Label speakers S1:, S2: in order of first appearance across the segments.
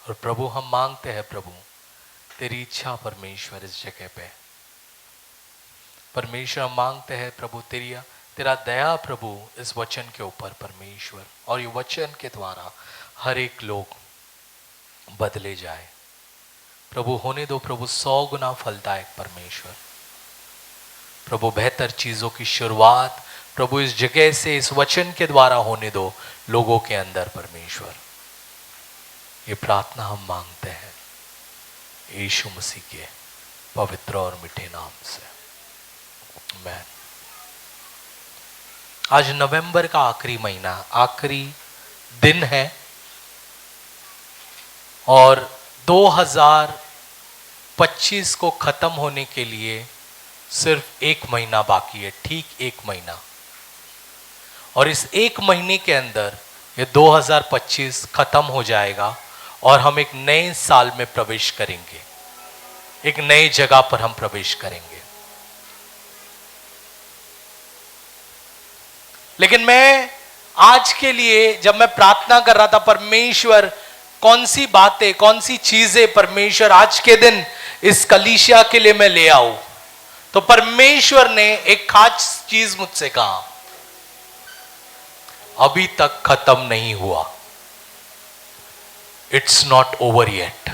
S1: और प्रभु हम मांगते हैं प्रभु तेरी इच्छा परमेश्वर इस जगह पे। परमेश्वर हम मांगते हैं प्रभु तेरा दया प्रभु इस वचन के ऊपर परमेश्वर, और ये वचन के द्वारा हर एक लोग बदले जाए प्रभु। होने दो प्रभु 100 गुना फलदायक परमेश्वर। प्रभु बेहतर चीजों की शुरुआत प्रभु इस जगह से इस वचन के द्वारा होने दो लोगों के अंदर परमेश्वर। ये प्रार्थना हम मांगते हैं यीशु मसीह के पवित्र और मीठे नाम से, आमीन। आज नवंबर का आखिरी महीना, आखिरी दिन है और 2025 को खत्म होने के लिए सिर्फ 1 महीना बाकी है, ठीक 1 महीना। और इस 1 महीने के अंदर ये 2025 खत्म हो जाएगा और हम एक नए साल में प्रवेश करेंगे, एक नई जगह पर हम प्रवेश करेंगे। लेकिन मैं आज के लिए जब मैं प्रार्थना कर रहा था, परमेश्वर कौन सी बातें, कौन सी चीजें परमेश्वर आज के दिन इस कलीसिया के लिए मैं ले आऊं, तो परमेश्वर ने एक खास चीज मुझसे कहा, अभी तक खत्म नहीं हुआ। It's not over yet.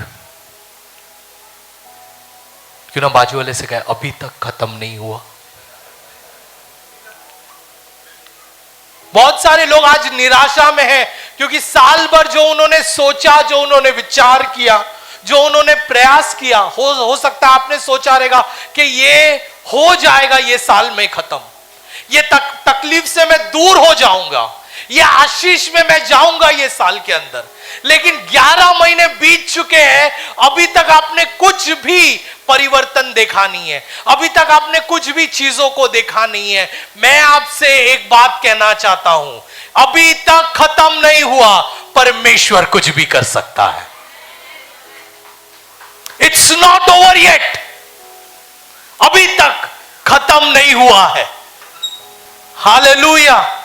S1: क्यों ना बाजू वाले से कहे, अभी तक खत्म नहीं हुआ। बहुत सारे लोग आज निराशा में हैं क्योंकि साल भर जो उन्होंने सोचा, जो उन्होंने विचार किया, जो उन्होंने प्रयास किया, हो सकता है आपने सोचा रहेगा कि ये हो जाएगा, ये साल में खत्म, ये तकलीफ से मैं दूर हो जाऊंगा, ये आशीष में मैं जाऊंगा ये साल के अंदर। लेकिन 11 महीने बीत चुके हैं, अभी तक आपने कुछ भी परिवर्तन देखा नहीं है, अभी तक आपने कुछ भी चीजों को देखा नहीं है। मैं आपसे एक बात कहना चाहता हूं, अभी तक खत्म नहीं हुआ, परमेश्वर कुछ भी कर सकता है। It's not over yet. अभी तक खत्म नहीं हुआ है। हालेलुया।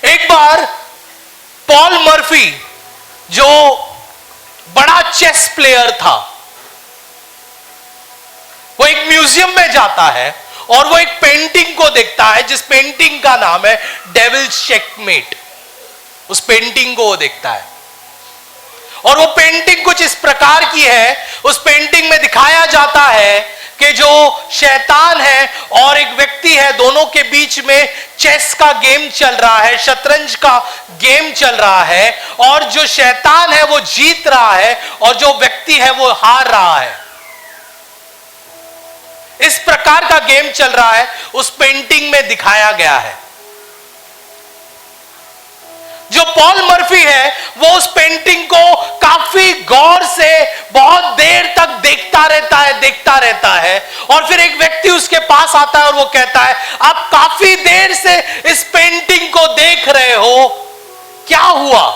S1: एक बार पॉल मर्फी जो बड़ा चेस प्लेयर था, वो एक म्यूजियम में जाता है और वो एक पेंटिंग को देखता है जिस पेंटिंग का नाम है डेविल्स चेकमेट। उस पेंटिंग को वो देखता है और वो पेंटिंग कुछ इस प्रकार की है, उस पेंटिंग में दिखाया जाता है कि जो शैतान है और एक व्यक्ति है, दोनों के बीच में चेस का गेम चल रहा है, शतरंज का गेम चल रहा है, और जो शैतान है वो जीत रहा है और जो व्यक्ति है वो हार रहा है। इस प्रकार का गेम चल रहा है, उस पेंटिंग में दिखाया गया है। जो पॉल मर्फी है वो उस पेंटिंग को काफी गौर से बहुत देर तक देखता रहता है और फिर एक व्यक्ति उसके पास आता है और वो कहता है, आप काफी देर से इस पेंटिंग को देख रहे हो, क्या हुआ?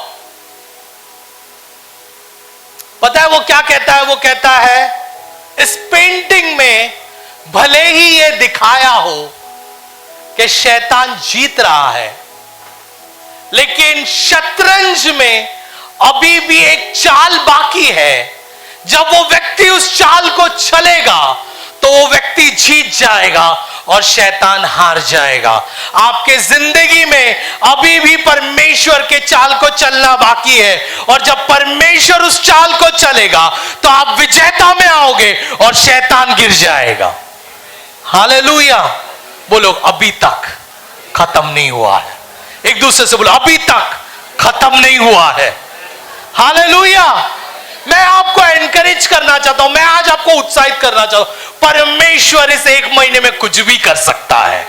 S1: पता है वो क्या कहता है? वो कहता है, इस पेंटिंग में भले ही ये दिखाया हो कि शैतान जीत रहा है, लेकिन शतरंज में अभी भी एक चाल बाकी है। जब वो व्यक्ति उस चाल को चलेगा तो वो व्यक्ति जीत जाएगा और शैतान हार जाएगा। आपके जिंदगी में अभी भी परमेश्वर के चाल को चलना बाकी है, और जब परमेश्वर उस चाल को चलेगा तो आप विजेता में आओगे और शैतान गिर जाएगा। हालेलुया। बोलो, अभी तक खत्म नहीं हुआ है। एक दूसरे से बोलो, अभी तक खत्म नहीं हुआ है। हालेलुया। मैं आपको एनकरेज करना चाहता हूं, मैं आज आपको उत्साहित करना चाहता हूं, परमेश्वर इस 1 महीने में कुछ भी कर सकता है।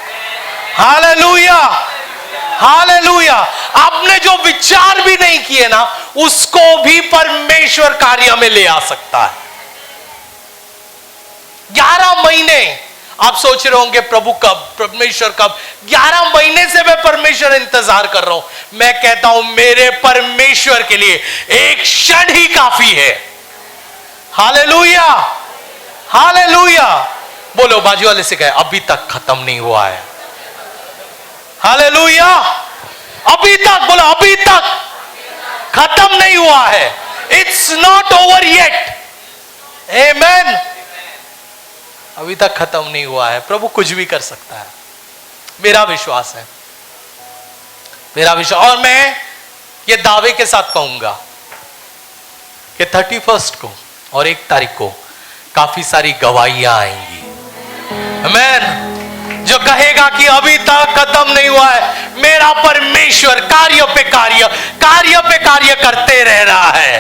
S1: Hallelujah, hallelujah. आपने जो विचार भी नहीं किए ना, उसको भी परमेश्वर कार्य में ले आ सकता है। 11 महीने आप सोच रहे होंगे, प्रभु कब, परमेश्वर कब? 11 महीने से मैं परमेश्वर इंतजार कर रहा हूं। मैं कहता हूं, मेरे परमेश्वर के लिए एक क्षण ही काफी है। Hallelujah, hallelujah. बोलो, बाजू वाले से कहे, अभी तक खत्म नहीं हुआ है। हालेलुया। अभी तक, बोलो, अभी तक खत्म नहीं हुआ है। It's not over yet. Amen. अभी तक खत्म नहीं हुआ है। प्रभु कुछ भी कर सकता है, मेरा विश्वास है, मेरा विश्वास। और मैं ये दावे के साथ कहूंगा कि 31 को और 1 तारीख को काफी सारी गवाहियां आएंगी। आमेन। जो कहेगा कि अभी तक खत्म नहीं हुआ है, मेरा परमेश्वर कार्य पे कार्य करते रह रहा है।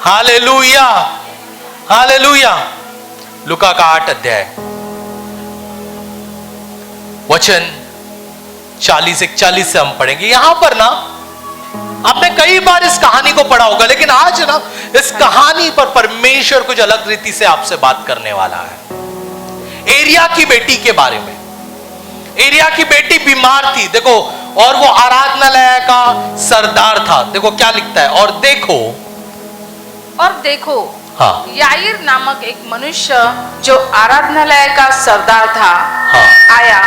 S1: Hallelujah, hallelujah. लूका का 8 अध्याय वचन 40-41 से हम पढ़ेंगे। यहां पर ना आपने कई बार इस कहानी को पढ़ा होगा, लेकिन आज ना इस कहानी पर परमेश्वर कुछ अलग रीति से आपसे बात करने वाला है। एरिया की बेटी के बारे में। एरिया की बेटी बीमार थी, देखो, और वो आराधनालय का सरदार था। देखो क्या लिखता है, और देखो हाँ,
S2: याईर नामक एक मनुष्य जो आराधनालय का सरदार था,
S1: हाँ,
S2: आया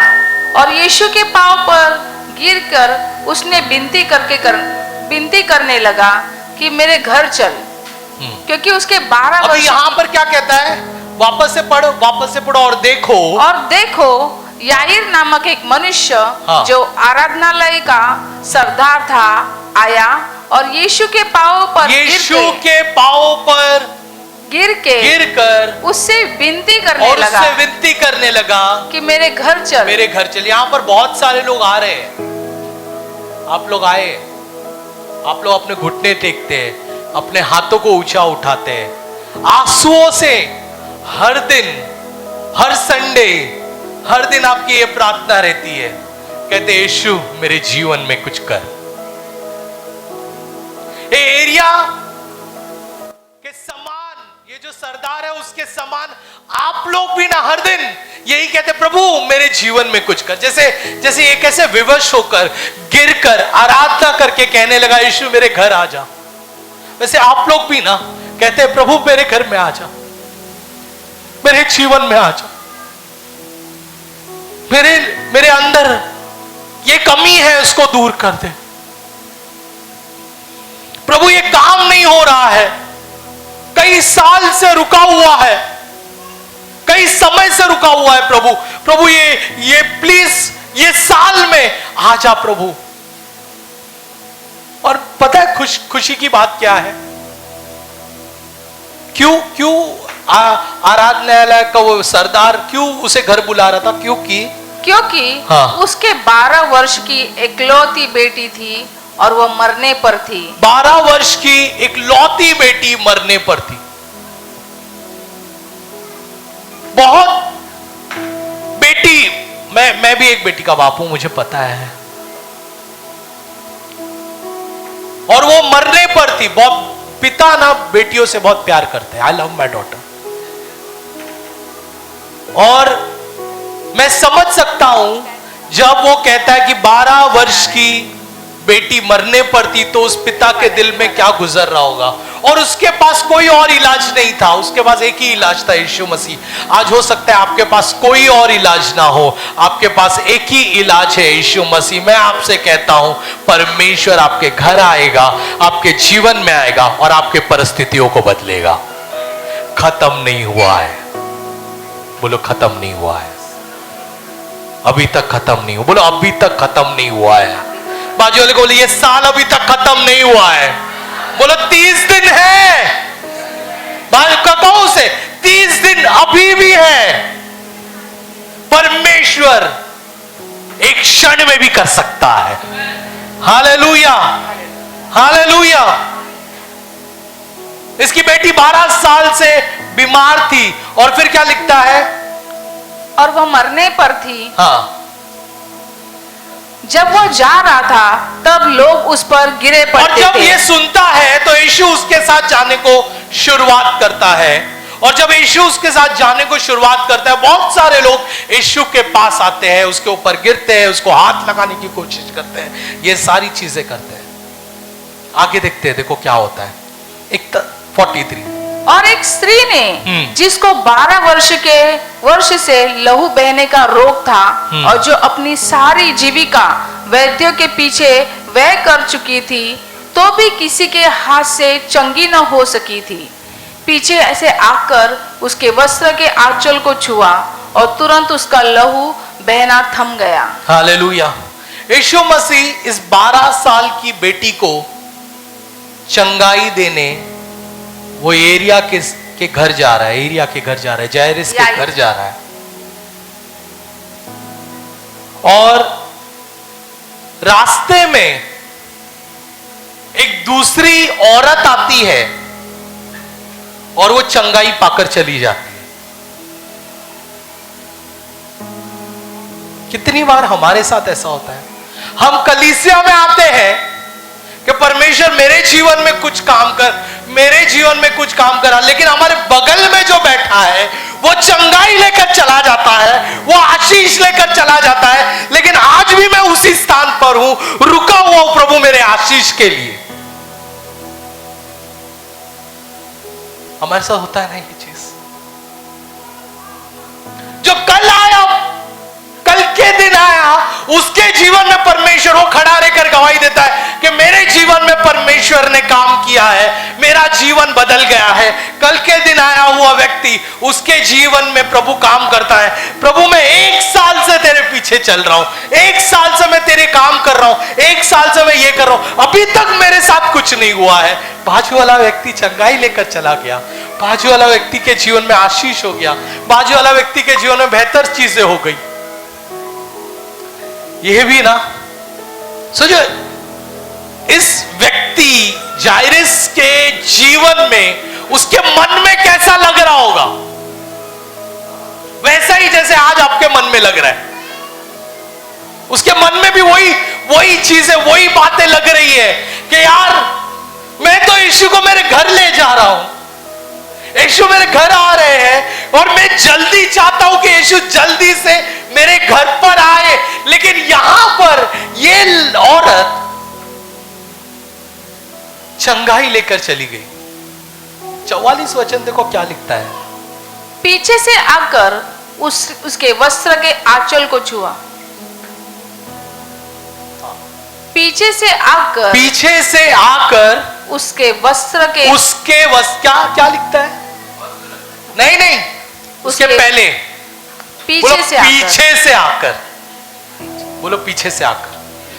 S2: और यीशु के पांव पर गिरकर उसने विनती करने लगा कि मेरे घर चल, क्योंकि उसके 12 वर्ष।
S1: यहां पर क्या कहता है, वापस से पढ़ो। और देखो
S2: याईर नामक एक मनुष्य
S1: हाँ,
S2: जो आराधनालय का सरदार था, आया और यीशु के पांव पर गिरकर उससे विनती करने लगा कि मेरे घर चल।
S1: यहां पर बहुत सारे लोग आ रहे हैं। आप लोग आए, आप लोग अपने घुटने टेकते हैं, अपने हाथों को ऊंचा उठाते हैं, आंसुओं से हर दिन, हर संडे, हर दिन आपकी ये प्रार्थना रहती है, कहते यीशु मेरे जीवन में कुछ कर। एरिया के समान, ये जो सरदार है उसके समान आप लोग भी ना हर दिन यही कहते, प्रभु मेरे जीवन में कुछ कर। जैसे ये कैसे विवश होकर, गिरकर, आराधना करके कहने लगा यीशु मेरे घर आ जा, वैसे आप लोग भी ना कहते हैं प्रभु मेरे घर में आ जा, मेरे जीवन में आ जा, मेरे अंदर ये कमी है उसको दूर कर दे। प्रभु ये काम नहीं हो रहा है, कई साल से रुका हुआ है, कई समय से रुका हुआ है। प्रभु ये प्लीज ये साल में आ जा प्रभु। और पता है खुशी की बात क्या है, क्यों आराधनालय का वो सरदार क्यों उसे घर बुला रहा था, क्योंकि हाँ,
S2: उसके 12 वर्ष की इकलौती बेटी थी और वो मरने पर थी।
S1: 12 वर्ष की इकलौती बेटी मरने पर थी। बहुत बेटी, मैं भी एक बेटी का बाप हूं, मुझे पता है। और वो मरने पर थी। बहुत पिता ना बेटियों से बहुत प्यार करते हैं। I love my daughter. और मैं समझ सकता हूं जब वो कहता है कि 12 वर्ष की बेटी मरने पर थी, तो उस पिता के दिल में क्या गुजर रहा होगा। और उसके पास कोई और इलाज नहीं था, उसके पास एक ही इलाज था, यीशु मसीह। आज हो सकता है आपके पास कोई और इलाज ना हो, आपके पास एक ही इलाज है, यीशु मसीह। मैं आपसे कहता हूं परमेश्वर आपके घर आएगा, आपके जीवन में आएगा और आपके परिस्थितियों को बदलेगा। खत्म नहीं हुआ है, बोलो खत्म नहीं हुआ है, अभी तक खत्म नहीं हुआ। बोलो अभी तक खत्म नहीं हुआ है। बाजू वाले को बोले ये साल अभी तक खत्म नहीं हुआ है। बोलो 30 दिन है, कहो उसे 30 दिन अभी भी है। परमेश्वर एक क्षण में भी कर सकता है। Hallelujah, hallelujah. इसकी बेटी 12 साल से बीमार थी और फिर क्या लिखता है,
S2: और वह मरने पर थी।
S1: हाँ,
S2: जब वो जा रहा था तब लोग उस पर गिरे पड़ते थे।
S1: और जब ये सुनता है तो यीशु उसके साथ जाने को शुरुआत करता है। और जब यीशु उसके साथ जाने को शुरुआत करता है, बहुत सारे लोग यीशु के पास आते हैं, उसके ऊपर गिरते हैं, उसको हाथ लगाने की कोशिश करते हैं, ये सारी चीजें करते हैं। आगे देखते हैं, देखो क्या होता है। 43
S2: और एक स्त्री ने जिसको 12 वर्ष से लहू बहने का रोग था और जो अपनी सारी जीविका वैद्यों के पीछे व्यय कर चुकी थी, तो भी किसी के हाथ से चंगी न हो सकी थी। पीछे ऐसे आकर उसके वस्त्र के आंचल को छुआ और तुरंत उसका लहू बहना थम गया।
S1: हालेलुया। यीशु मसीह इस 12 साल की बेटी को चंगाई देने वो एरिया के घर जा रहा है, एरिया के घर जा रहा है, जायरिस के घर जा रहा है। और रास्ते में एक दूसरी औरत आती है और वो चंगाई पाकर चली जाती है। कितनी बार हमारे साथ ऐसा होता है, हम कलीसिया में आते हैं कि परमेश्वर मेरे जीवन में कुछ काम कर, मेरे जीवन में कुछ काम करा, लेकिन हमारे बगल में जो बैठा है वो चंगाई लेकर चला जाता है, वो आशीष लेकर चला जाता है, लेकिन आज भी मैं उसी स्थान पर हूं, रुका हुआ हूं प्रभु मेरे आशीष के लिए। हमारे साथ होता है ना ये चीज। जो कल आया, कल के दिन आया, उसके जीवन में परमेश्वर वो खड़ा रहकर गवाही देता है कि मेरे जीवन में परमेश्वर ने काम किया है, मेरा जीवन बदल गया है। कल के दिन आया हुआ व्यक्ति, उसके जीवन में प्रभु काम करता है। प्रभु मैं 1 साल से तेरे पीछे चल रहा हूं, 1 साल से मैं तेरे काम कर रहा हूं, 1 साल से मैं ये कर रहा हूं, अभी तक मेरे साथ कुछ नहीं हुआ है। बाजू वाला व्यक्ति चंगाई लेकर चला गया, बाजू वाला व्यक्ति के जीवन में आशीष हो गया, बाजू वाला व्यक्ति के जीवन में बेहतर चीजें हो गई। यह भी ना सोचो, इस व्यक्ति जायरिस के जीवन में उसके मन में कैसा लग रहा होगा, वैसा ही जैसे आज आपके मन में लग रहा है। उसके मन में भी वही चीजें, वही बातें लग रही है कि यार मैं तो यीशु को मेरे घर ले जा रहा हूं, यीशु मेरे घर आ रहे हैं और मैं जल्दी चाहता हूं कि यीशु जल्दी से मेरे घर पर आए। लेकिन यहां पर ये औरत चंगाई लेकर चली गई। 44 वचन देखो क्या लिखता है।
S2: पीछे से आकर उसके वस्त्र के आंचल को छुआ। पीछे से आकर उसके वस्त्र
S1: क्या लिखता है? नहीं, उसके पहले
S2: पीछे से आकर
S1: बोलो पीछे से आकर,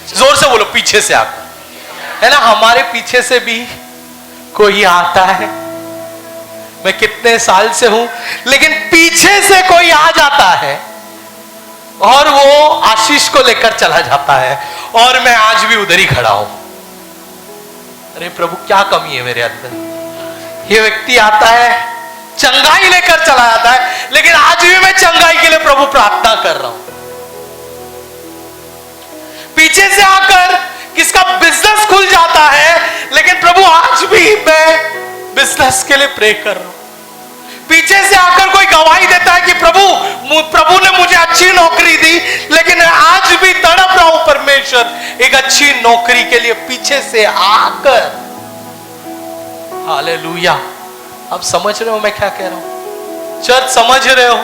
S1: जोर से बोलो पीछे से आकर। है ना, हमारे पीछे से भी कोई आता है। मैं कितने साल से हूं, लेकिन पीछे से कोई आ जाता है और वो आशीष को लेकर चला जाता है, और मैं आज भी उधर ही खड़ा हूं। अरे प्रभु क्या कमी है मेरे अंदर। ये व्यक्ति आता है, चंगाई लेकर चला जाता है, लेकिन आज भी मैं चंगाई के लिए प्रभु प्रार्थना कर रहा हूं। पीछे से आकर किसका बिजनेस खुल जाता है, लेकिन प्रभु आज भी मैं बिजनेस के लिए प्रे कर रहा हूं। पीछे से आकर कोई गवाही देता है कि प्रभु ने मुझे अच्छी नौकरी दी, लेकिन आज भी तड़प रहा हूं परमेश्वर एक अच्छी नौकरी के लिए। पीछे से आकर, हालेलुया। आप समझ रहे हो मैं क्या कह रहा हूं? चर्च समझ रहे हो?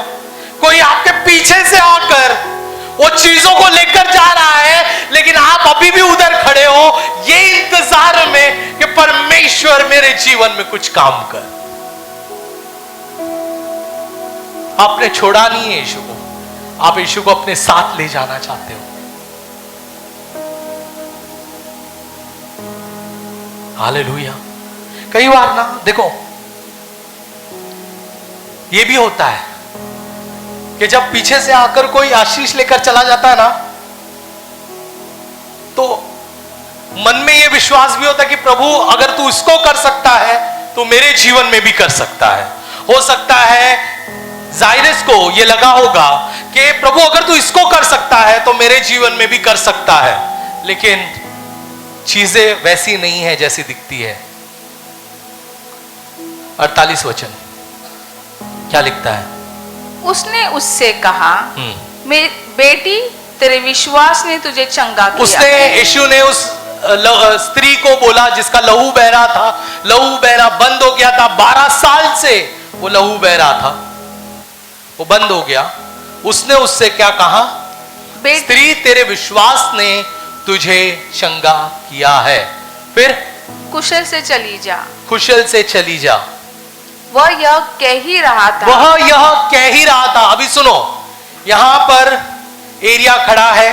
S1: कोई आपके पीछे से आकर वो चीजों को लेकर जा रहा है, लेकिन आप अभी भी उधर खड़े हो, ये इंतजार में कि परमेश्वर मेरे जीवन में कुछ काम कर। आपने छोड़ा नहीं है यीशु को, आप यीशु को अपने साथ ले जाना चाहते हो। हालेलुया। कई बार ना देखो, ये भी होता है कि जब पीछे से आकर कोई आशीष लेकर चला जाता है ना, तो मन में यह विश्वास भी होता है कि प्रभु अगर तू इसको कर सकता है तो मेरे जीवन में भी कर सकता है। हो सकता है जायरिस को यह लगा होगा कि प्रभु अगर तू इसको कर सकता है तो मेरे जीवन में भी कर सकता है, लेकिन चीजें वैसी नहीं है जैसी दिखती है। 48 वचन क्या लिखता है?
S2: उसने उससे कहा, मेरी बेटी तेरे विश्वास ने तुझे चंगा किया।
S1: यीशु ने उस स्त्री को बोला जिसका लहू बह रहा था, लहू बहना बंद हो गया था, 12 साल से वो लहू बह रहा था, वो बंद हो गया। उसने उससे क्या कहा? स्त्री तेरे विश्वास ने तुझे चंगा किया है। फिर
S2: कुशल से चली जा।
S1: कुशल से चली जा।
S2: वह यह कह ही रहा था।
S1: वह यह कह ही रहा था। अभी सुनो, यहां पर एरिया खड़ा है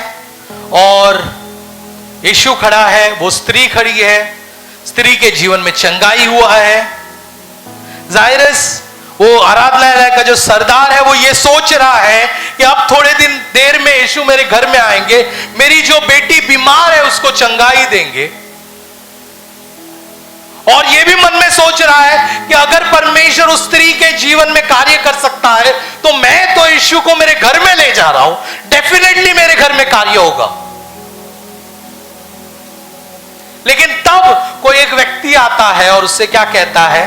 S1: और यीशु खड़ा है, वो स्त्री खड़ी है, स्त्री के जीवन में चंगाई हुआ है। जायरस, वो आराधनालय का जो सरदार है, वो ये सोच रहा है कि अब थोड़े दिन देर में यीशु मेरे घर में आएंगे, मेरी जो बेटी बीमार है उसको चंगाई देंगे। और ये भी मन में सोच रहा है कि अगर परमेश्वर उस स्त्री के जीवन में कार्य कर सकता है तो मैं तो यीशु को मेरे घर में ले जा रहा हूं, डेफिनेटली मेरे घर में कार्य होगा। लेकिन तब कोई एक व्यक्ति आता है और उससे क्या कहता है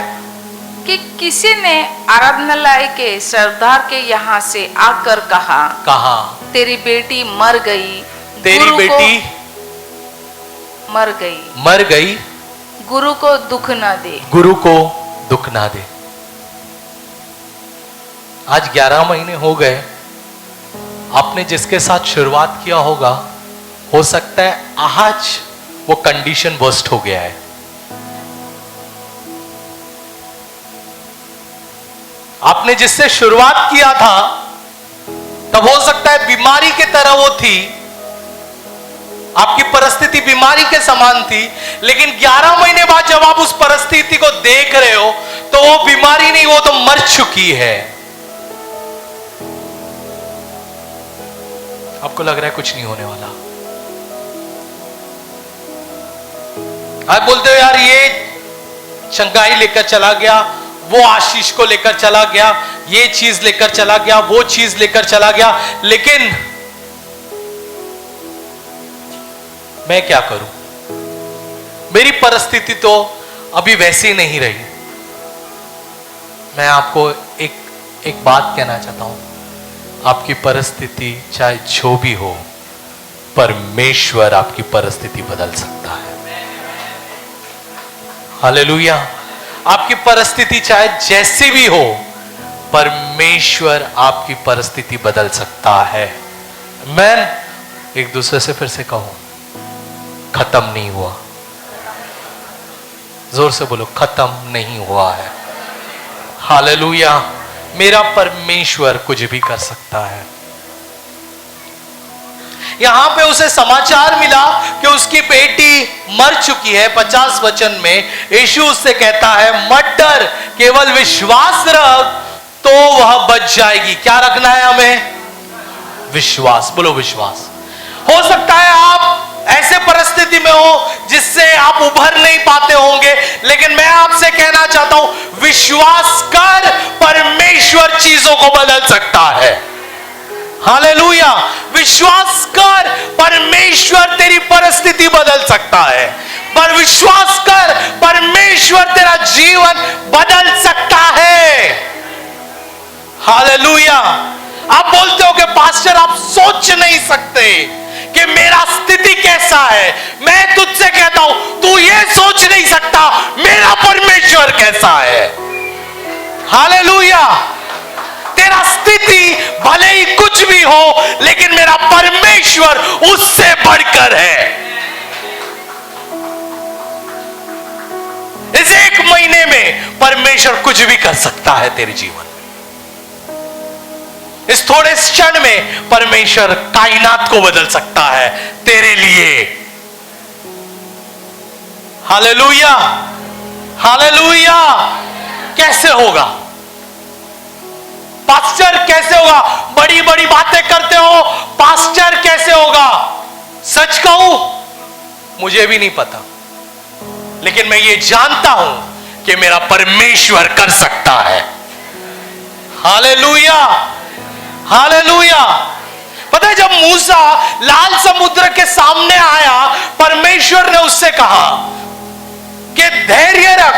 S2: कि किसी ने आराधनालय के सरदार के यहाँ से आकर कहा
S1: तेरी
S2: बेटी मर गई,
S1: तेरी बेटी
S2: मर गई, गुरु को दुख ना दे,
S1: गुरु को दुख ना दे। आज 11 महीने हो गए, आपने जिसके साथ शुरुआत किया होगा, हो सकता है आज वो कंडीशन वर्स्ट हो गया है। आपने जिससे शुरुआत किया था तब हो सकता है बीमारी की तरह वो थी, आपकी परिस्थिति बीमारी के समान थी, लेकिन 11 महीने बाद जब आप उस परिस्थिति को देख रहे हो तो वो बीमारी नहीं, वो तो मर चुकी है। आपको लग रहा है कुछ नहीं होने वाला। आप बोलते हो यार ये चंगाई लेकर चला गया, वो आशीष को लेकर चला गया, ये चीज लेकर चला गया, वो चीज लेकर चला गया, लेकिन मैं क्या करूं? मेरी परिस्थिति तो अभी वैसी नहीं रही। मैं आपको एक बात कहना चाहता हूं, आपकी परिस्थिति चाहे जो भी हो, परमेश्वर आपकी परिस्थिति बदल सकता है। हालेलुया। आपकी परिस्थिति चाहे जैसी भी हो, परमेश्वर आपकी परिस्थिति बदल सकता है। मैं एक दूसरे से फिर से कहूं, खत्म नहीं हुआ। जोर से बोलो, खत्म नहीं हुआ है। हालेलुया। मेरा परमेश्वर कुछ भी कर सकता है। यहां पे उसे समाचार मिला कि उसकी बेटी मर चुकी है। 50 वचन में यीशु उससे कहता है, मत डर, केवल विश्वास रख तो वह बच जाएगी। क्या रखना है हमें? विश्वास। बोलो विश्वास। हो सकता है आप ऐसे परिस्थिति में हो जिससे आप उभर नहीं पाते होंगे, लेकिन मैं आपसे कहना चाहता हूं, विश्वास कर, परमेश्वर चीजों को बदल सकता है। हालेलुया। विश्वास कर, परमेश्वर तेरी परिस्थिति बदल सकता है। पर विश्वास कर, परमेश्वर तेरा जीवन बदल सकता है। हालेलुया। आप बोलते हो कि पास्टर आप सोच नहीं सकते कि मेरा स्थिति कैसा है। मैं तुझसे कहता हूं, तू ये सोच नहीं सकता मेरा परमेश्वर कैसा है। हालेलुया। तेरा स्थिति भले ही कुछ भी हो, लेकिन मेरा परमेश्वर उससे बढ़कर है। इस 1 महीने में परमेश्वर कुछ भी कर सकता है तेरे जीवन। इस थोड़े क्षण में परमेश्वर कायनात को बदल सकता है तेरे लिए। हालेलुया। हालेलुया। कैसे होगा पास्टर? कैसे होगा? बड़ी बड़ी बातें करते हो, पास्टर कैसे होगा? सच कहूं, मुझे भी नहीं पता, लेकिन मैं ये जानता हूं कि मेरा परमेश्वर कर सकता है। हालेलुया। हालेलुया। पता है, जब मूसा लाल समुद्र के सामने आया, परमेश्वर ने उससे कहा कि धैर्य रख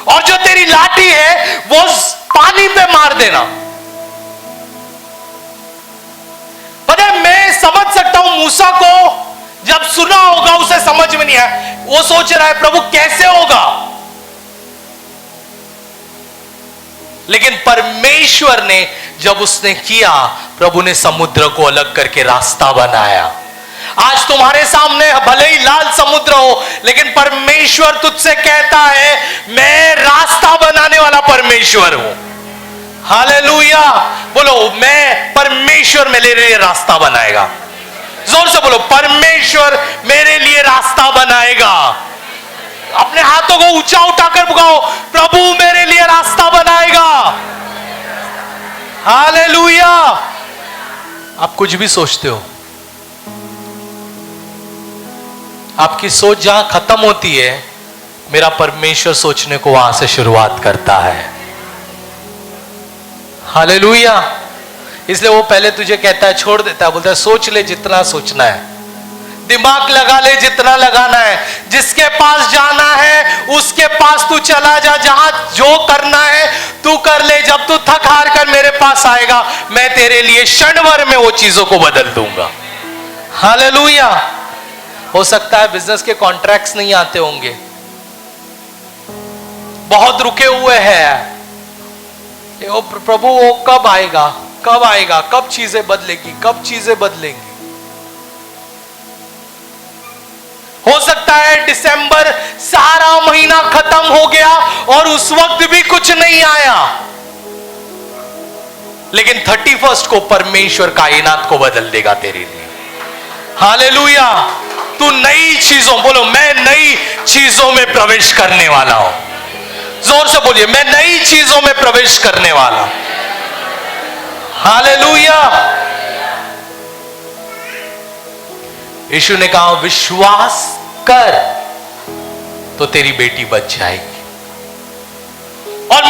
S1: और जो तेरी लाठी है वो पानी पे मार देना। पता है, मैं समझ सकता हूं मूसा को, जब सुना होगा उसे समझ में नहीं आया, वो सोच रहा है प्रभु कैसे होगा, लेकिन परमेश्वर ने जब उसने किया, प्रभु ने समुद्र को अलग करके रास्ता बनाया। आज तुम्हारे सामने भले ही लाल समुद्र हो, लेकिन परमेश्वर तुझसे कहता है मैं रास्ता बनाने वाला परमेश्वर हूं। हालेलुया। बोलो, मैं परमेश्वर मेरे लिए रास्ता बनाएगा। जोर से बोलो, परमेश्वर मेरे लिए रास्ता बनाएगा। अपने हाथों को ऊंचा उठाकर बुलाओ, प्रभु मेरे लिए रास्ता बनाएगा। हालेलुया। आप कुछ भी सोचते हो, आपकी सोच जहां खत्म होती है, मेरा परमेश्वर सोचने को वहां से शुरुआत करता है। हालेलुया। इसलिए वो पहले तुझे कहता है, छोड़ देता है, बोलता है सोच ले जितना सोचना है, दिमाग लगा ले जितना लगाना है, जिसके पास जाना है उसके पास तू चला जा, जहां जो करना है तू कर ले। जब तू थक हार कर मेरे पास आएगा, मैं तेरे लिए क्षण भर में वो चीजों को बदल दूंगा। हालेलुया। हो सकता है बिजनेस के कॉन्ट्रैक्ट्स नहीं आते होंगे, बहुत रुके हुए हैं, प्रभु वो कब आएगा, कब आएगा, कब चीजें बदलेगी, कब चीजें बदलेंगी। हो सकता है दिसंबर सारा महीना खत्म हो गया और उस वक्त भी कुछ नहीं आया, लेकिन 31 को परमेश्वर कायनात को बदल देगा तेरे लिए। हालेलुया। तू नई चीजों, बोलो मैं नई चीजों में प्रवेश करने वाला हूं। जोर से बोलिए, मैं नई चीजों में प्रवेश करने वाला हूं। हालेलुया। यीशु ने कहा विश्वास कर तो तेरी बेटी बच जाएगी। और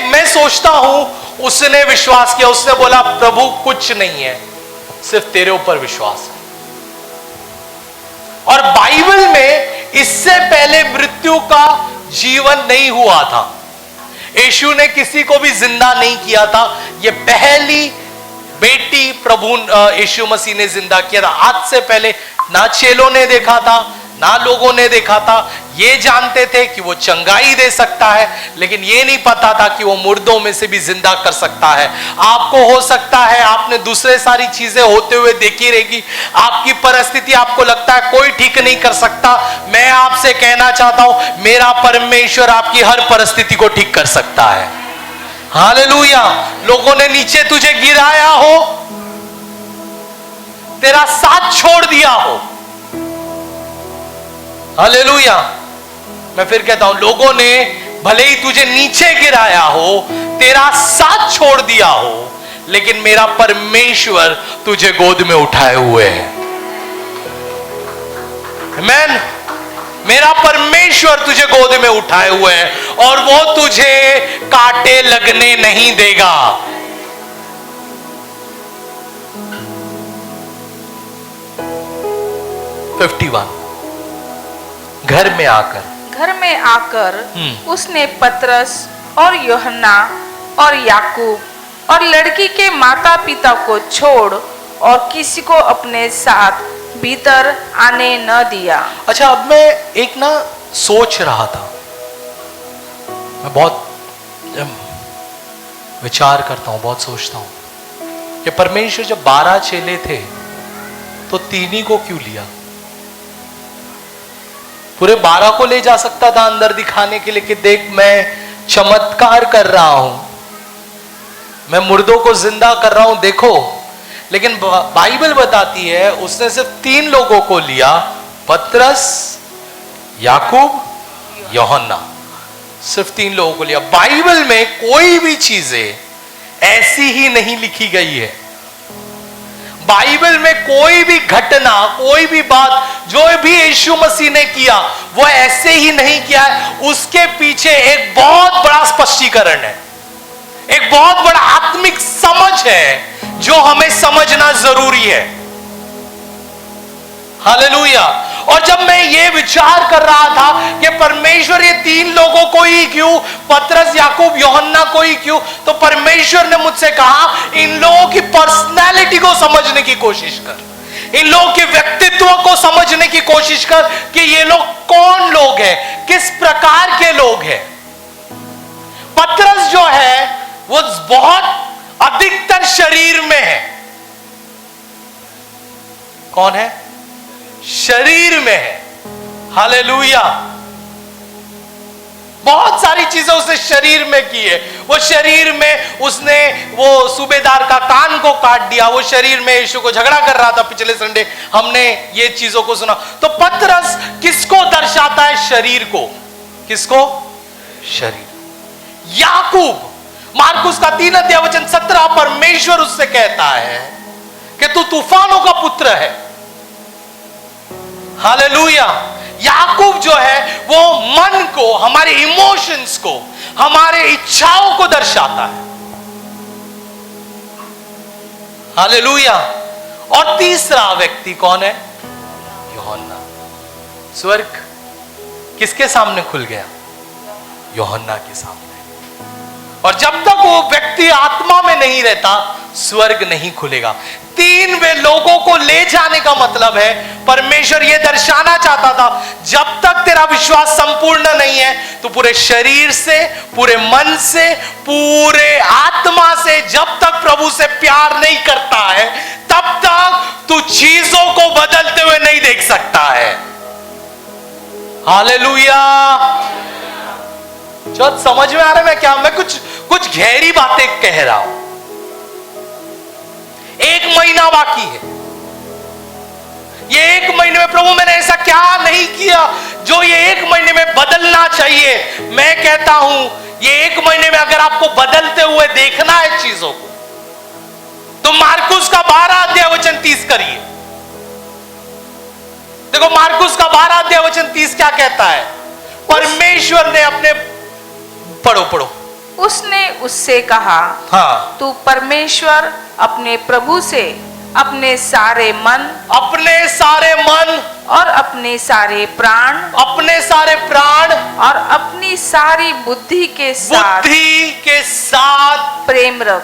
S1: मैं सोचता हूं उसने विश्वास किया, उसने बोला प्रभु कुछ नहीं है, सिर्फ तेरे ऊपर विश्वास है। और बाइबल में इससे पहले मृत्यु का जीवन नहीं हुआ था, यीशु ने किसी को भी जिंदा नहीं किया था, यह पहली बेटी प्रभु यीशु मसीह ने जिंदा किया था। आज से पहले ना चेलों ने देखा था, ना लोगों ने देखा था। ये जानते थे कि वो चंगाई दे सकता है, लेकिन ये नहीं पता था कि वो मुर्दों में से भी जिंदा कर सकता है। आपको हो सकता है आपने दूसरे सारी चीजें होते हुए देखी रहेगी, आपकी परिस्थिति आपको लगता है कोई ठीक नहीं कर सकता। मैं आपसे कहना चाहता हूं मेरा परमेश्वर आपकी हर परिस्थिति को ठीक कर सकता है। हालेलुया। लोगों ने नीचे तुझे गिराया हो, तेरा साथ छोड़ दिया हो, हालेलुया। मैं फिर कहता हूं लोगों ने भले ही तुझे नीचे गिराया हो, तेरा साथ छोड़ दिया हो, लेकिन मेरा परमेश्वर तुझे गोद में उठाए हुए है। आमीन। मेरा परमेश्वर तुझे गोद में उठाए हुए है और वो तुझे कांटे लगने नहीं देगा। घर में आकर उसने पतरस और यूहन्ना और याकूब और लड़की के माता पिता को छोड़ और किसी को अपने साथ भीतर आने न दिया। अच्छा, अब मैं एक ना सोच रहा था, मैं बहुत विचार करता हूं, बहुत सोचता हूं कि परमेश्वर जब 12 चेले थे तो 3 ही को क्यों लिया? पूरे 12 को ले जा सकता था अंदर दिखाने के लिए कि देख मैं चमत्कार कर रहा हूं, मैं मुर्दों को जिंदा कर रहा हूं, देखो। लेकिन बाइबल बताती है उसने सिर्फ 3 लोगों को लिया, पतरस, याकूब, यूहन्ना, सिर्फ 3 लोगों को लिया। बाइबल में कोई भी चीजें ऐसी ही नहीं लिखी गई है। बाइबल में कोई भी घटना, कोई भी बात जो भी यीशु मसीह ने किया वो ऐसे ही नहीं किया है। उसके पीछे एक बहुत बड़ा स्पष्टीकरण है, एक बहुत बड़ा आत्मिक समझ है जो हमें समझना जरूरी है। हालेलुया। और जब मैं ये विचार कर रहा था कि परमेश्वर ये 3 लोगों को ही क्यों, पतरस, याकूब, यूहन्ना को ही क्यों, तो परमेश्वर ने मुझसे कहा इन लोगों की पर्सनैलिटी को समझने की कोशिश कर, इन लोगों के व्यक्तित्व को समझने की कोशिश कर कि ये लोग कौन लोग हैं, किस प्रकार के लोग हैं। पतरस जो है वो बहुत अधिकतर शरीर में है। कौन है? शरीर में है। हालेलुया। बहुत सारी चीजें उसने शरीर में की है। वो शरीर में उसने वो सूबेदार का कान को काट दिया। वो शरीर में यीशु को झगड़ा कर रहा था। पिछले संडे हमने ये चीजों को सुना। तो पतरस किसको दर्शाता है? शरीर को। किसको? शरीर। याकूब मार्कुस का 3:17 परमेश्वर उससे कहता है कि तू तूफानों का पुत्र है। हालेलुया। याकूब जो है वो मन को, हमारे इमोशंस को, हमारे इच्छाओं को दर्शाता है। हालेलुया। और तीसरा व्यक्ति कौन है? यूहन्ना। स्वर्ग किसके सामने खुल गया? यूहन्ना के सामने। और जब तक वो व्यक्ति आत्मा में नहीं रहता, स्वर्ग नहीं खुलेगा। 3 वे लोगों को ले जाने का मतलब है, परमेश्वर यह दर्शाना चाहता था, जब तक तेरा विश्वास संपूर्ण नहीं है, तो पूरे शरीर से, पूरे मन से, पूरे आत्मा से जब तक प्रभु से प्यार नहीं करता है, तब तक तू चीजों को बदलते हुए नहीं देख सकता है। हालेलुया। जो समझ में आ रहा है मैं क्या, मैं कुछ गहरी बातें कह रहा हूं। 1 महीना बाकी है। ये 1 महीने में प्रभु मैंने ऐसा क्या नहीं किया जो ये 1 महीने में बदलना चाहिए। मैं कहता हूं ये 1 महीने में अगर आपको बदलते हुए देखना है चीजों को, तो मार्कुस का 12:30 करिए। देखो मार्कुस का 12:30 क्या कहता है? परमेश्वर ने अपने, पढ़ो।
S2: उसने उससे कहा,
S1: हाँ,
S2: तू परमेश्वर अपने प्रभु से अपने सारे मन और अपने सारे प्राण और अपनी सारी बुद्धि के साथ प्रेम रख।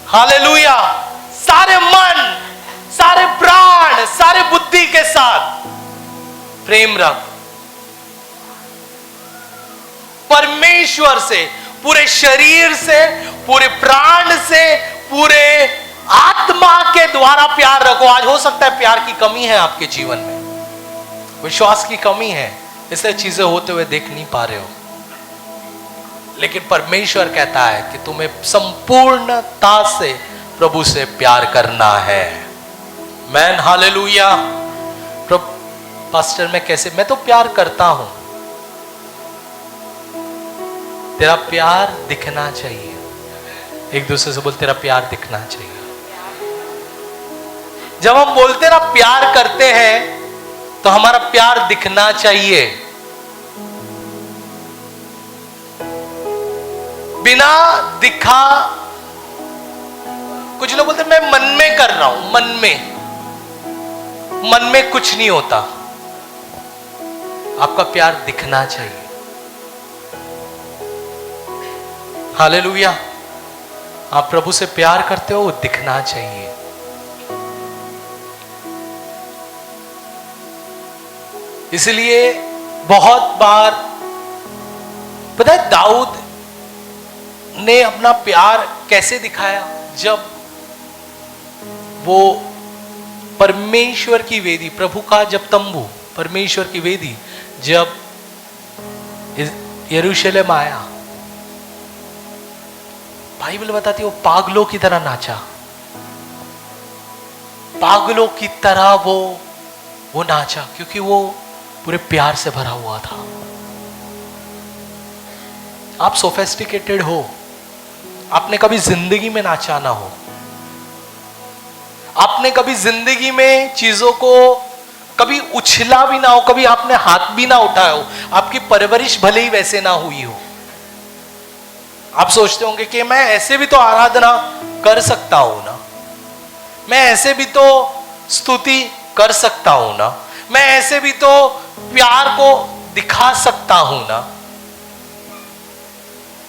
S1: हालेलुया। सारे मन, सारे प्राण, सारे बुद्धि के साथ प्रेम रख। परमेश्वर से, पूरे शरीर से, पूरे प्राण से, पूरे आत्मा के द्वारा प्यार रखो। आज हो सकता है प्यार की कमी है आपके जीवन में, विश्वास की कमी है, इसलिए चीजें होते हुए देख नहीं पा रहे हो। लेकिन परमेश्वर कहता है कि तुम्हें संपूर्णता से प्रभु से प्यार करना है। Man hallelujah. पास्टर मैं तो प्यार करता हूं। तेरा प्यार दिखना चाहिए। एक दूसरे से बोल, तेरा प्यार दिखना चाहिए। जब हम बोलते ना प्यार करते हैं, तो हमारा प्यार दिखना चाहिए। बिना दिखा, कुछ लोग बोलते मैं मन में कर रहा हूं। मन में कुछ नहीं होता। आपका प्यार दिखना चाहिए। हालेलुया। आप प्रभु से प्यार करते हो, वो दिखना चाहिए। इसलिए बहुत बार पता है दाऊद ने अपना प्यार कैसे दिखाया? जब वो परमेश्वर की वेदी, प्रभु का जब तंबू, परमेश्वर की वेदी जब यरूशलेम आया, बाइबल बताती है वो पागलों की तरह नाचा। पागलों की तरह वो नाचा, क्योंकि वो पूरे प्यार से भरा हुआ था। आप सोफेस्टिकेटेड हो, आपने कभी जिंदगी में नाचा ना हो, आपने कभी जिंदगी में चीजों को कभी उछला भी ना हो, कभी आपने हाथ भी ना उठाया हो, आपकी परवरिश भले ही वैसे ना हुई हो। आप सोचते होंगे कि मैं ऐसे भी तो आराधना कर सकता हूं ना, मैं ऐसे भी तो स्तुति कर सकता हूं ना, मैं ऐसे भी तो प्यार को दिखा सकता हूं ना।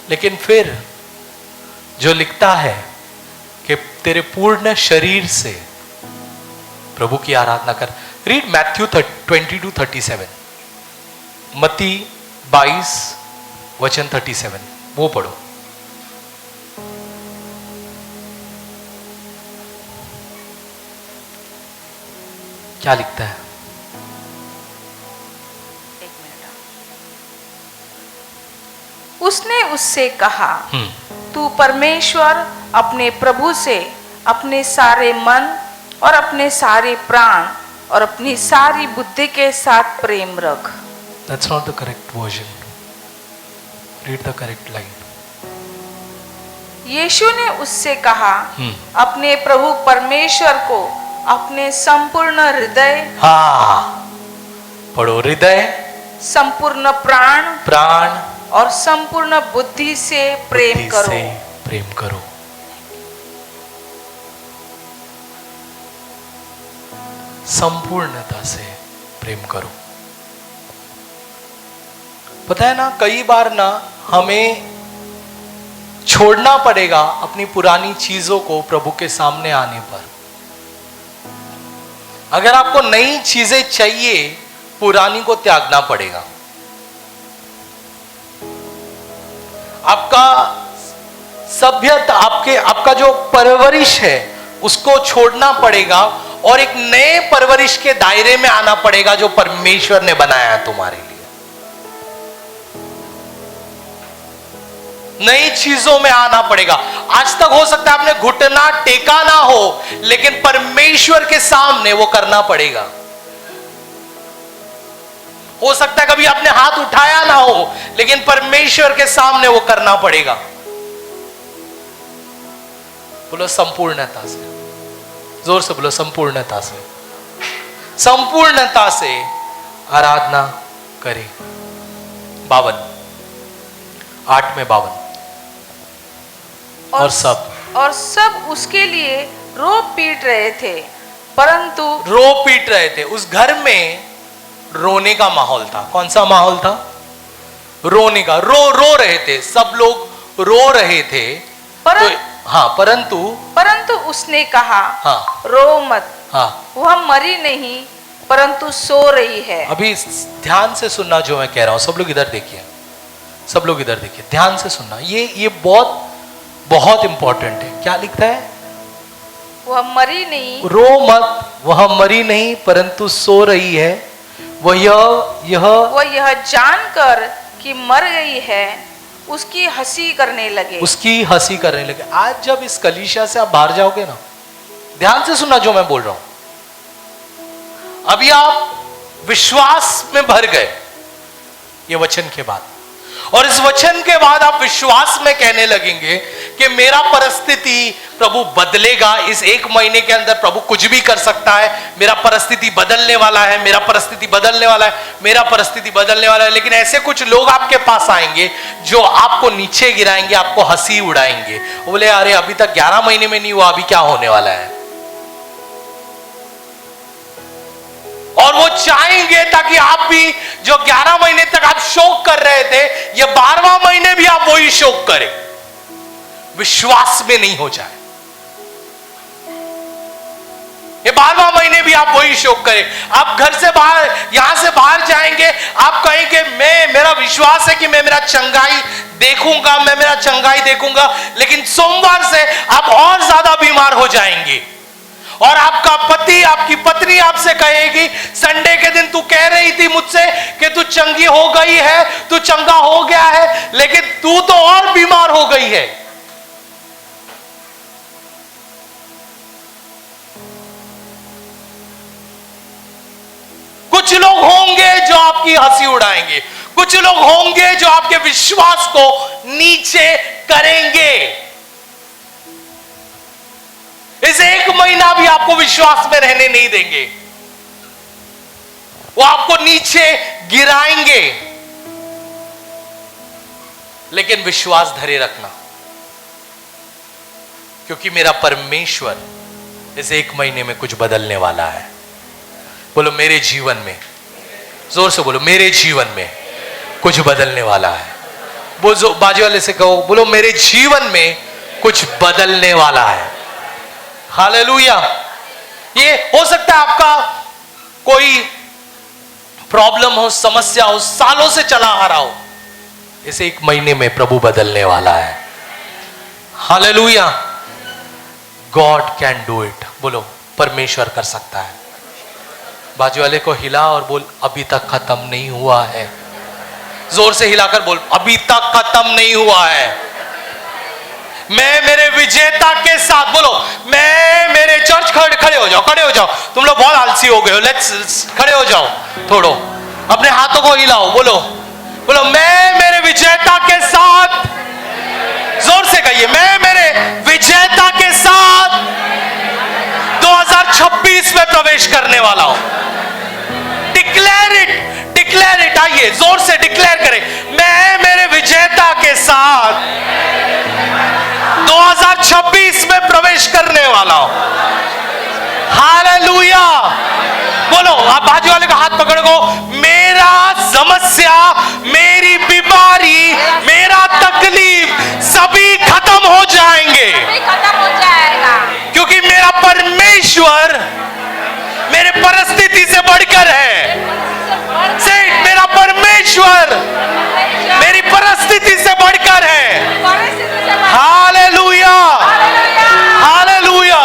S1: लेकिन फिर जो लिखता है कि तेरे पूर्ण शरीर से प्रभु की आराधना कर। रीड मैथ्यू 22:37, मत्ती 22:37, वो पढ़ो। क्या लिखता है?
S2: एक मिनट। उसने उससे कहा, तू परमेश्वर अपने प्रभु से अपने सारे मन और अपने सारे प्राण और अपनी सारी बुद्धि के साथ प्रेम रख।
S1: That's not the correct version. Read the correct line.
S2: यीशु ने उससे कहा, अपने प्रभु परमेश्वर को अपने संपूर्ण हृदय,
S1: हाँ, पढ़ो, हृदय,
S2: संपूर्ण प्राण
S1: प्राण
S2: और संपूर्ण बुद्धि से प्रेम
S1: बुद्धि
S2: करो।
S1: से प्रेम करो। संपूर्णता से प्रेम करो। पता है ना, कई बार ना हमें छोड़ना पड़ेगा अपनी पुरानी चीजों को प्रभु के सामने आने पर। अगर आपको नई चीजें चाहिए, पुरानी को त्यागना पड़ेगा। आपका सभ्यता, आपका जो परवरिश है उसको छोड़ना पड़ेगा और एक नए परवरिश के दायरे में आना पड़ेगा जो परमेश्वर ने बनाया है तुम्हारे लिए। नई चीजों में आना पड़ेगा। आज तक हो सकता है आपने घुटना टेका ना हो, लेकिन परमेश्वर के सामने वो करना पड़ेगा। हो सकता है कभी आपने हाथ उठाया ना हो, लेकिन परमेश्वर के सामने वो करना पड़ेगा। बोलो संपूर्णता से, जोर से बोलो, संपूर्णता से, संपूर्णता से आराधना करें। 52, 8 में 52। और सब
S2: उसके लिए रो पीट रहे थे, परंतु
S1: रो पीट रहे थे। उस घर में रोने का माहौल था। कौन सा माहौल था? रोने का। रो रहे थे, सब लोग रो रहे थे। परंतु
S2: उसने कहा,
S1: हाँ,
S2: रो मत,
S1: हाँ,
S2: वह मरी नहीं परंतु सो रही है।
S1: अभी ध्यान से सुनना जो मैं कह रहा हूं। सब लोग इधर देखिए, सब लोग इधर देखिए, ध्यान से सुनना। ये बहुत बहुत इंपॉर्टेंट है। क्या लिखता है?
S2: वह मरी नहीं,
S1: रो मत, वह मरी नहीं परंतु सो रही है। वह यह
S2: जानकर कि मर गई है उसकी हंसी करने लगे।
S1: आज जब इस कलीसिया से आप बाहर जाओगे ना, ध्यान से सुनना जो मैं बोल रहा हूं। अभी आप विश्वास में भर गए ये वचन के बाद, और इस वचन के बाद आप विश्वास में कहने लगेंगे कि मेरा परिस्थिति प्रभु बदलेगा। इस 1 महीने के अंदर प्रभु कुछ भी कर सकता है। मेरा परिस्थिति बदलने वाला है, मेरा परिस्थिति बदलने वाला है, मेरा परिस्थिति बदलने वाला है। लेकिन ऐसे कुछ लोग आपके पास आएंगे जो आपको नीचे गिराएंगे, आपको हंसी उड़ाएंगे। वो बोले, अरे अभी तक 11 महीने में नहीं हुआ, अभी क्या होने वाला है। और वो चाहेंगे ताकि आप भी जो 11 महीने तक आप शोक कर रहे थे, ये 12वां महीने भी आप वही शोक करें, विश्वास में नहीं हो जाए। ये 12वां महीने भी आप वही शोक करें। आप घर से बाहर, यहां से बाहर जाएंगे, आप कहेंगे मेरा विश्वास है कि मैं मेरा चंगाई देखूंगा, लेकिन सोमवार से आप और ज्यादा बीमार हो जाएंगे। और आपका पति, आपकी पत्नी आपसे कहेगी, संडे के दिन तू कह रही थी मुझसे कि तू चंगी हो गई है, तू चंगा हो गया है, लेकिन तू तो और बीमार हो गई है। कुछ लोग होंगे जो आपकी हंसी उड़ाएंगे, कुछ लोग होंगे जो आपके विश्वास को नीचे करेंगे। इस 1 महीना भी आपको विश्वास में रहने नहीं देंगे, वो आपको नीचे गिराएंगे। लेकिन विश्वास धरे रखना, क्योंकि मेरा परमेश्वर इस 1 महीने में कुछ बदलने वाला है। बोलो मेरे जीवन में, जोर से बोलो, मेरे जीवन में कुछ बदलने वाला है। बोलो बाजू वाले से कहो, बोलो मेरे जीवन में कुछ बदलने वाला है। हालेलुया। ये हो सकता है आपका कोई प्रॉब्लम हो, समस्या हो, सालों से चला आ रहा हो, इसे 1 महीने में प्रभु बदलने वाला है। Hallelujah. God can do it. बोलो परमेश्वर कर सकता है। बाजू वाले को हिला और बोल, अभी तक खत्म नहीं हुआ है। जोर से हिलाकर बोल, अभी तक खत्म नहीं हुआ है। मैं मेरे विजेता के साथ, बोलो, मैं मेरे चर्च, खड़े हो जाओ, खड़े हो जाओ। तुम लोग बहुत आलसी हो गए हो, लेट्स खड़े हो जाओ। थोड़ो अपने हाथों को हिलाओ, बोलो बोलो, मैं मेरे विजेता के साथ, जोर से कहिए, मैं मेरे विजेता के साथ 2026 में प्रवेश करने वाला हूं। डिक्लेयर इट, आइए जोर से डिक्लेयर करें, मैं मेरे विजेता के साथ 2026 में प्रवेश करने वाला हूं। हालेलुया। बोलो, आप बाजू वाले का हाथ पकड़ो, मेरा समस्या, मेरी बीमारी, मेरा तकलीफ सभी खत्म हो जाएंगे,
S2: खत्म हो जाएगा,
S1: क्योंकि मेरा परमेश्वर मेरे परिस्थिति से बढ़कर है। सेठ, मेरा परमेश्वर मेरी परिस्थिति से बढ़कर है। Hallelujah, hallelujah.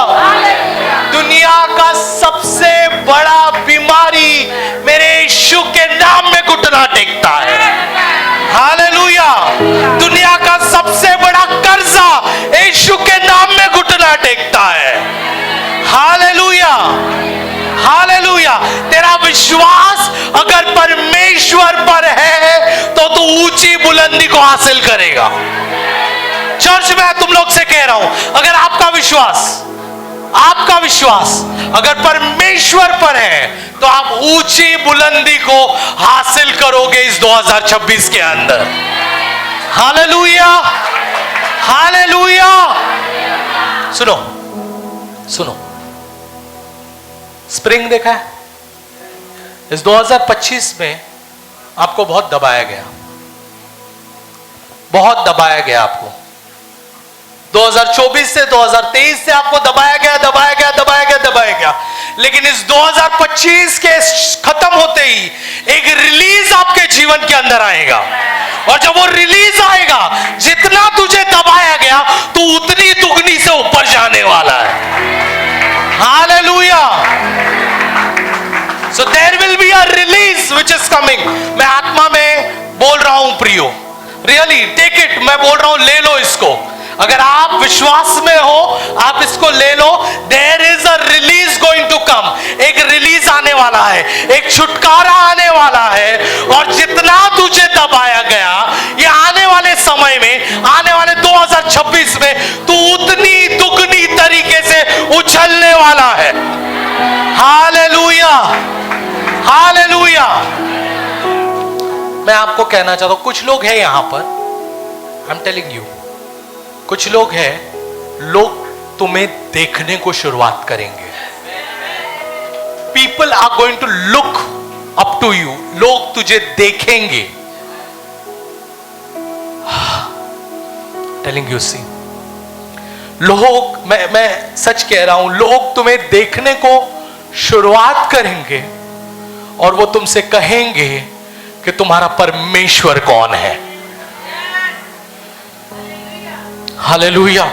S1: दुनिया का सबसे बड़ा बीमारी मेरे यीशु के नाम में घुटना टेकता है। हालेलुया। दुनिया का सबसे बड़ा कर्जा यीशु के नाम में घुटना टेकता है। Hallelujah, hallelujah. तेरा विश्वास अगर परमेश्वर पर है तो तू ऊंची बुलंदी को हासिल करेगा। चर्च में तुम लोग से कह रहा हूं, अगर आपका विश्वास अगर परमेश्वर पर है तो आप ऊंची बुलंदी को हासिल करोगे इस 2026 के अंदर। Hallelujah, hallelujah. सुनो सुनो, स्प्रिंग देखा है? इस 2025 में आपको बहुत दबाया गया, बहुत दबाया गया आपको। 2024 से 2023 से आपको दबाया गया, दबाया गया, दबाया गया, दबाया गया। लेकिन इस 2025 के खत्म होते ही एक रिलीज आपके जीवन के अंदर आएगा, और जब वो रिलीज आएगा, जितना तुझे दबाया गया तू उतनी दुगनी से ऊपर जाने वाला है। Hallelujah. So there will be a release which is coming. मैं आत्मा में बोल रहा हूं प्रियो, रियली टेक इट। मैं बोल रहा हूं, ले लो इसको। अगर आप विश्वास में हो, आप इसको ले लो। There is a release going to come. एक रिलीज आने वाला है, एक छुटकारा आने वाला है। और जितना तुझे दबाया गया, ये आने वाले समय में, आने वाले 2026 में तू उतनी दुगनी तरीके से उछलने वाला है। Hallelujah, hallelujah. मैं आपको कहना चाहता हूं, कुछ लोग हैं यहां पर, आई एम टेलिंग यू, कुछ लोग हैं, लोग तुम्हें देखने को शुरुआत करेंगे। People are going to look up to you. लोग तुझे देखेंगे। टेलिंग यू, सी, लोग, मैं सच कह रहा हूं, लोग तुम्हें देखने को शुरुआत करेंगे और वो तुमसे कहेंगे कि तुम्हारा परमेश्वर कौन है। हालेलुया।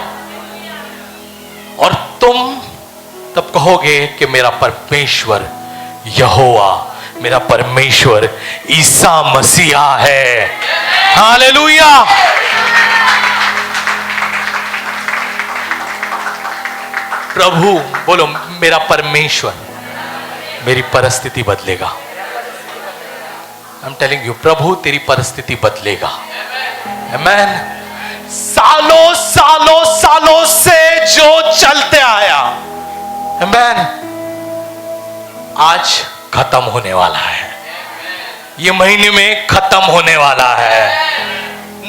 S1: और तुम तब कहोगे कि मेरा परमेश्वर यहोवा, मेरा परमेश्वर ईसा मसीहा है। हालेलुया। प्रभु, बोलो, मेरा परमेश्वर मेरी परिस्थिति बदलेगा। आई एम टेलिंग यू, प्रभु तेरी परिस्थिति बदलेगा। आमीन। सालों सालों सालों से जो चलते आया, आमीन, आज खत्म होने वाला है। ये महीने में खत्म होने वाला है।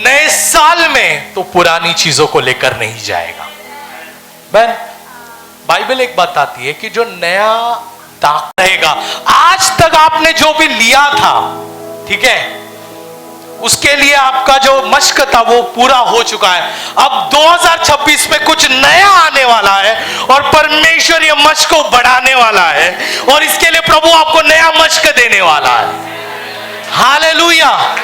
S1: नए साल में तो पुरानी चीजों को लेकर नहीं जाएगा। आमीन। बाइबल एक बात आती है कि जो नया दाख रहेगा, आज तक आपने जो भी लिया था, ठीक है, उसके लिए आपका जो मश्क था वो पूरा हो चुका है। अब 2026 में कुछ नया आने वाला है और परमेश्वर ये मश्क को बढ़ाने वाला है, और इसके लिए प्रभु आपको नया मश्क देने वाला है। Hallelujah.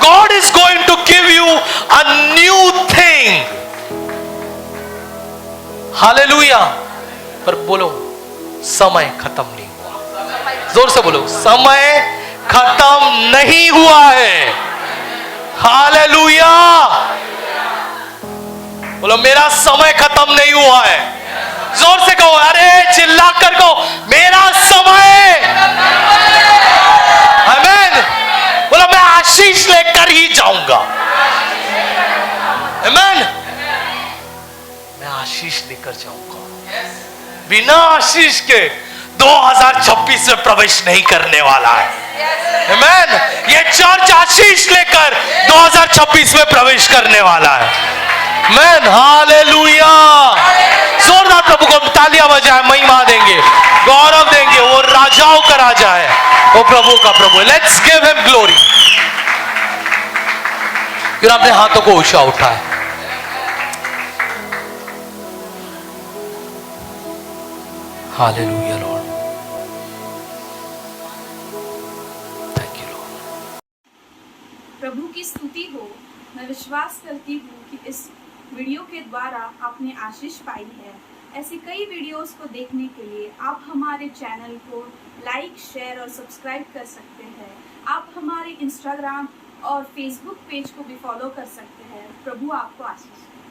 S1: God is going to give you a new thing. Hallelujah. पर बोलो, समय खत्म नहीं हुआ। जोर से बोलो, समय खत्म नहीं हुआ है। हालेलुया। बोलो, मेरा समय खत्म नहीं हुआ है। जोर से कहो, अरे चिल्ला कर कहो, मेरा समय। आमीन। बोलो, मैं आशीष लेकर ही जाऊंगा। आमीन। मैं आशीष लेकर जाऊंगा। बिना आशीष के 2026 में प्रवेश नहीं करने वाला है। आमीन। ये चर्च आशीष लेकर 2026 में प्रवेश करने वाला है। आमीन। हालेलुया। जोरदार प्रभु को तालियां बजाएं, महिमा देंगे, गौरव देंगे। वो राजाओं का राजा है, वो प्रभु का प्रभु है। Let's give him glory. फिर अपने हाथों को ऊंचा उठाए। Hallelujah Lord, thank you Lord.
S3: प्रभु की स्तुति हो। मैं विश्वास करती हूँ कि इस वीडियो के द्वारा आपने आशीष पाई है। ऐसी कई वीडियोस को देखने के लिए आप हमारे चैनल को लाइक, शेयर और सब्सक्राइब कर सकते हैं। आप हमारे इंस्टाग्राम और फेसबुक पेज को भी फॉलो कर सकते हैं। प्रभु आपको आशीष दे।